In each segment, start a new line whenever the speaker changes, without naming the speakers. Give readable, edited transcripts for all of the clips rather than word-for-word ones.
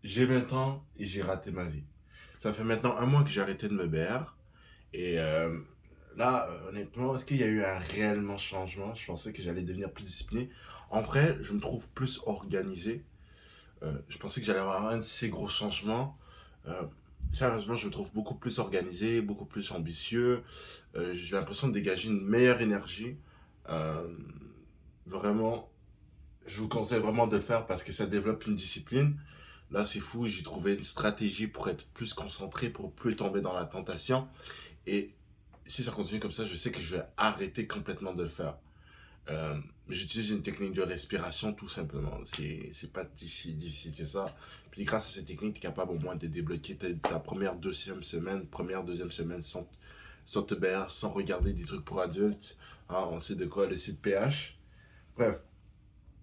J'ai 20 ans et j'ai raté ma vie. Ça fait maintenant un mois que j'ai arrêté de me BR. Et là, honnêtement, est-ce qu'il y a eu un réellement changement? Je pensais que j'allais devenir plus discipliné. En vrai, je me trouve plus organisé. Je pensais que j'allais avoir un de ces gros changements. Euh, Sérieusement, je me trouve beaucoup plus organisé, beaucoup plus ambitieux. J'ai l'impression de dégager une meilleure énergie. Euh, Vraiment, je vous conseille vraiment de le faire parce que ça développe une discipline. Là, c'est fou, j'ai trouvé une stratégie pour être plus concentré, pour plus tomber dans la tentation. Et si ça continue comme ça, je sais que je vais arrêter complètement de le faire. Euh, J'utilise une technique de respiration tout simplement. C'est pas si difficile que ça. Puis grâce à cette technique, tu es capable au moins de débloquer ta première, deuxième semaine sans te BR, sans regarder des trucs pour adultes. Hein, on sait de quoi le site PH. Bref,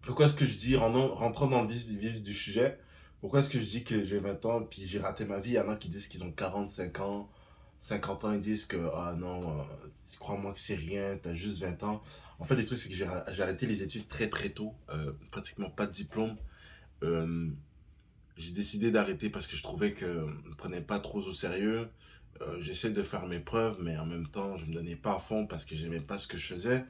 pourquoi est-ce que je dis, rentrant dans le vif du sujet, pourquoi est-ce que je dis que j'ai 20 ans puis j'ai raté ma vie? Il y en a qui disent qu'ils ont 45 ans, 50 ans, ils disent que, ah non, crois-moi que c'est rien, t'as juste 20 ans. En fait, le truc, c'est que j'ai arrêté les études très très tôt, pratiquement pas de diplôme. Euh, j'ai décidé d'arrêter parce que je trouvais que je me prenais pas trop au sérieux. J'essaie de faire mes preuves, mais en même temps, je me donnais pas à fond parce que j'aimais pas ce que je faisais.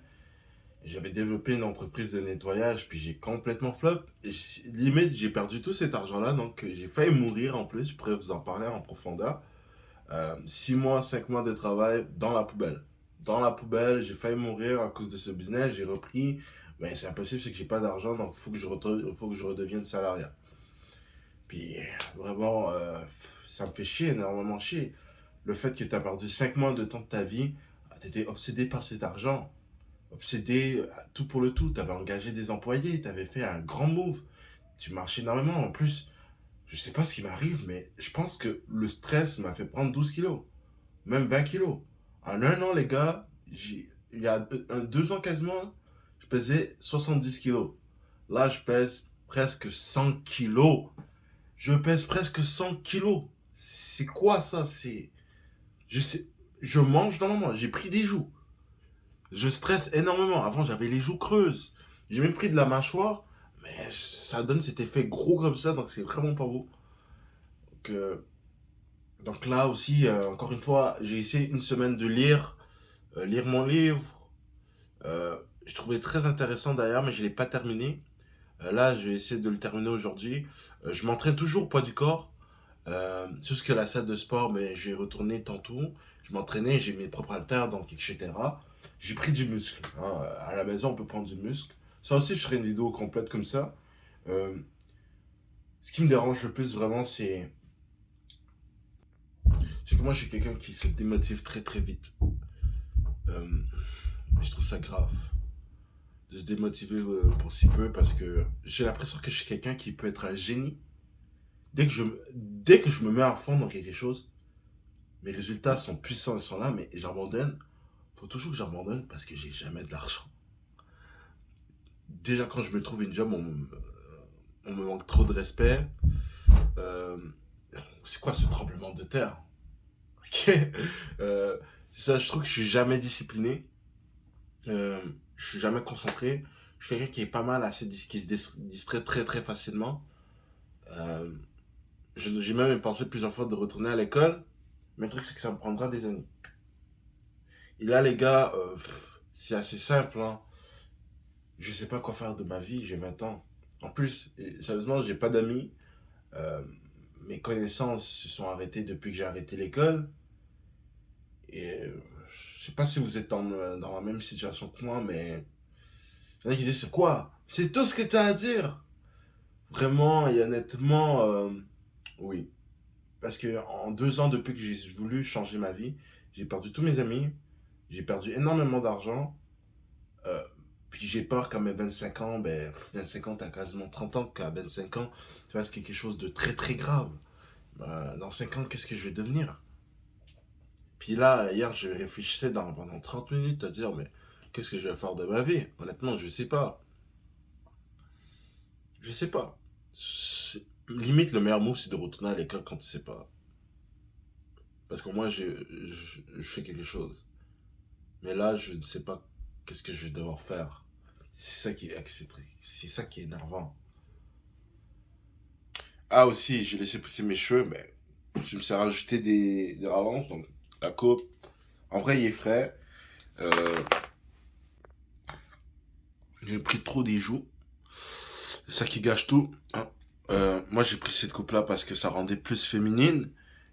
J'avais développé une entreprise de nettoyage, puis j'ai complètement flop. Et limite, j'ai perdu tout cet argent-là, donc j'ai failli mourir en plus. Je pourrais vous en parler en profondeur. 6 mois, 5 mois de travail dans la poubelle. Dans la poubelle, j'ai failli mourir à cause de ce business. J'ai repris, mais c'est impossible, c'est que j'ai pas d'argent, donc faut que je redevienne salariat. Puis vraiment, ça me fait chier, énormément chier. Le fait que tu as perdu 5 mois de temps de ta vie, tu étais obsédé par cet argent, obsédé à tout pour le tout. Tu avais engagé des employés, tu avais fait un grand move. Tu marchais énormément. En plus, je sais pas ce qui m'arrive, mais je pense que le stress m'a fait prendre 12 kilos, même 20 kilos. En un an, les gars, il y a 2 ans quasiment, je pesais 70 kilos. Là, je pèse presque 100 kilos. Je pèse presque 100 kilos. C'est quoi ça? Je sais, je mange normalement. J'ai pris des joues. Je stresse énormément. Avant, j'avais les joues creuses. J'ai même pris de la mâchoire, mais ça donne cet effet gros comme ça, donc c'est vraiment pas beau. Donc, donc là aussi, encore une fois, j'ai essayé une semaine de lire mon livre. Je trouvais très intéressant d'ailleurs, mais je ne l'ai pas terminé. Là, je vais essayer de le terminer aujourd'hui. Je m'entraîne toujours poids du corps. Jusqu'à la salle de sport, mais j'ai retourné tantôt. Je m'entraînais, j'ai mes propres haltères, donc etc. J'ai pris du muscle, hein. À la maison, on peut prendre du muscle. Ça aussi, je ferai une vidéo complète comme ça. Euh, Ce qui me dérange le plus vraiment, c'est que moi, je suis quelqu'un qui se démotive très très vite. Euh, je trouve ça grave de se démotiver pour si peu parce que j'ai l'impression que je suis quelqu'un qui peut être un génie. Dès que je me mets à fond dans quelque chose, mes résultats sont puissants, ils sont là, mais j'abandonne. Faut toujours que j'abandonne parce que j'ai jamais de l'argent. Déjà, quand je me trouve une job, on me manque trop de respect. Euh, c'est quoi ce tremblement de terre? Ok. Euh, c'est ça, je trouve que je suis jamais discipliné. Euh, je suis jamais concentré. Je suis quelqu'un qui est pas mal qui se distrait très très facilement. Euh, j'ai même pensé plusieurs fois de retourner à l'école. Mais le truc, c'est que ça me prendra des années. Et là, les gars, c'est assez simple, hein. Je sais pas quoi faire de ma vie, j'ai 20 ans. En plus, sérieusement, j'ai pas d'amis. Euh, Mes connaissances se sont arrêtées depuis que j'ai arrêté l'école. Et je sais pas si vous êtes dans la même situation que moi, mais il y en a qui disent c'est quoi? C'est tout ce que tu as à dire. Vraiment et honnêtement, oui. Parce que en 2 ans depuis que j'ai voulu changer ma vie, j'ai perdu tous mes amis, j'ai perdu énormément d'argent. Euh, Puis j'ai peur qu'à mes 25 ans, ben 25 ans, t'as quasiment 30 ans, qu'à 25 ans, tu fasses quelque chose de très très grave. Dans 5 ans, qu'est-ce que je vais devenir? Puis là, hier, je réfléchissais pendant 30 minutes à dire, mais qu'est-ce que je vais faire de ma vie? Honnêtement, je sais pas. Je sais pas. Limite, le meilleur move, c'est de retourner à l'école quand tu sais pas. Parce que moi, je fais quelque chose. Mais là, je ne sais pas qu'est-ce que je vais devoir faire. C'est ça qui est énervant. Ah aussi, j'ai laissé pousser mes cheveux, mais je me suis rajouté des rallonges, donc la coupe. En vrai, il est frais. Euh, j'ai pris trop des joues. C'est ça qui gâche tout, hein. Moi, j'ai pris cette coupe-là parce que ça rendait plus féminine.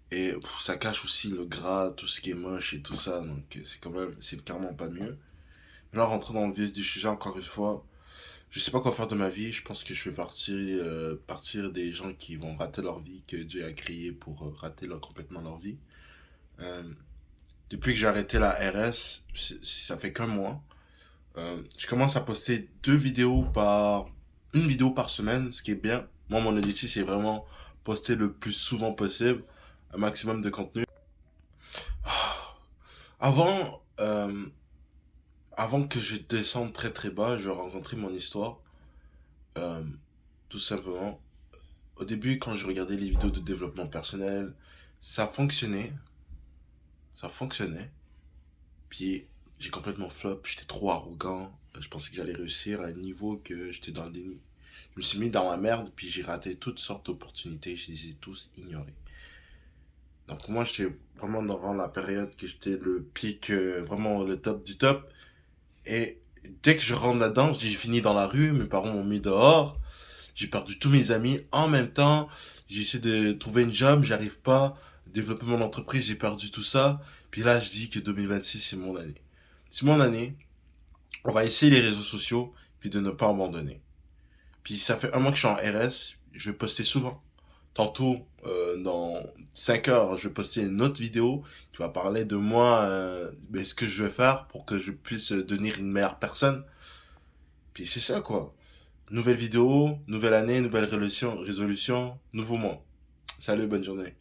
Et ça cache aussi le gras, tout ce qui est moche et tout ça. Donc, c'est carrément pas mieux. Là, rentrer dans le vif du sujet, encore une fois, je sais pas quoi faire de ma vie. Je pense que je vais partir des gens qui vont rater leur vie, que Dieu a créé pour complètement leur vie. Euh, Depuis que j'ai arrêté la RS, ça fait qu'un mois. Je commence à poster une vidéo par semaine, ce qui est bien. Moi, mon objectif, c'est vraiment poster le plus souvent possible, un maximum de contenu. Avant, avant que je descende très très bas, je rencontrais mon histoire. Euh, Tout simplement. Au début, quand je regardais les vidéos de développement personnel, ça fonctionnait. Ça fonctionnait. Puis j'ai complètement flop, j'étais trop arrogant. Je pensais que j'allais réussir à un niveau que j'étais dans le déni. Je me suis mis dans la merde, puis j'ai raté toutes sortes d'opportunités, je les ai tous ignorées. Donc moi, j'étais vraiment dans la période que j'étais le pic, vraiment le top du top. Et dès que je rentre là-dedans, j'ai fini dans la rue, mes parents m'ont mis dehors, j'ai perdu tous mes amis en même temps, j'ai essayé de trouver une job, j'arrive pas, développer mon entreprise, j'ai perdu tout ça. Puis là, je dis que 2026, c'est mon année. C'est mon année, on va essayer les réseaux sociaux, puis de ne pas abandonner. Puis ça fait un mois que je suis en RS, je vais poster souvent. Tantôt, dans 5 heures, je vais poster une autre vidéo qui va parler de moi, ce que je vais faire pour que je puisse devenir une meilleure personne. Puis c'est ça quoi. Nouvelle vidéo, nouvelle année, nouvelle résolution, nouveau mois. Salut, bonne journée.